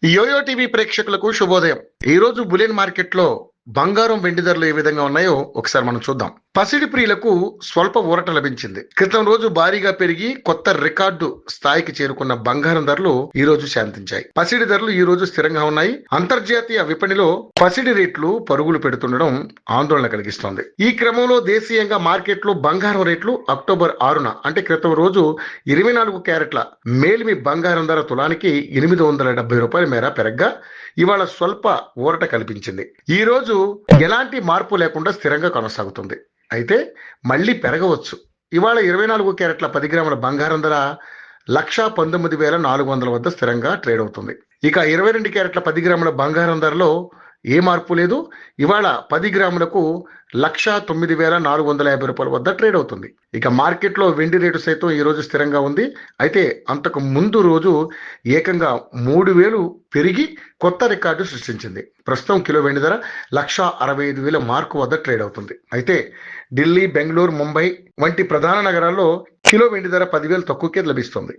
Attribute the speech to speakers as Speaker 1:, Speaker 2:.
Speaker 1: Yo-yo TV ప్రేక్షకులకు శుభోదయం. ఈ రోజు బులియన్ మార్కెట్ లో బంగారం వెండి ధరలు ఏ విధంగా ఉన్నాయో ఒకసారి మనం చూద్దాం. పసిడి ప్రియులకు స్వల్ప ఊరట లభించింది. క్రితం రోజు భారీగా పెరిగి కొత్త రికార్డు స్థాయికి చేరుకున్న బంగారం ధరలు ఈ రోజు శాంతించాయి. పసిడి ధరలు ఈ రోజు స్థిరంగా ఉన్నాయి. అంతర్జాతీయ విపణిలో పసిడి రేట్లు పరుగులు పెడుతుండడం ఆందోళన కలిగిస్తోంది. ఈ క్రమంలో దేశీయంగా మార్కెట్లో బంగారం రేట్లు అక్టోబర్ 6న అంటే క్రితం రోజు 24 క్యారెట్ల మేలిమి బంగారం ధర తులానికి 870 రూపాయల మేర పెరగ్గా ఇవాళ స్వల్ప ఊరట కల్పించింది. ఈ రోజు ఎలాంటి మార్పు లేకుండా స్థిరంగా కొనసాగుతుంది. అయితే మళ్ళీ పెరగవచ్చు. ఇవాళ 24 క్యారెట్ల 10 గ్రాముల బంగారం ధర 1,19,400 వద్ద స్థిరంగా ట్రేడ్ అవుతుంది. ఇక 22 క్యారెట్ల 10 గ్రాముల బంగారం ధరలో ఏ మార్పు లేదు. ఇవాళ 10 గ్రాములకు 1,09,450 రూపాయల వద్ద ట్రేడ్ అవుతుంది. ఇక మార్కెట్లో వెండి రేటు సైతం ఈ రోజు స్థిరంగా ఉంది. అయితే అంతకు ముందు రోజు ఏకంగా 3,000 పెరిగి కొత్త రికార్డు సృష్టించింది. ప్రస్తుతం కిలో వెండి ధర 1,65,000 మార్కు వద్ద ట్రేడ్ అవుతుంది. అయితే ఢిల్లీ, బెంగళూరు, ముంబై వంటి ప్రధాన నగరాల్లో కిలో వెండి ధర 10,000 తక్కువకే లభిస్తుంది.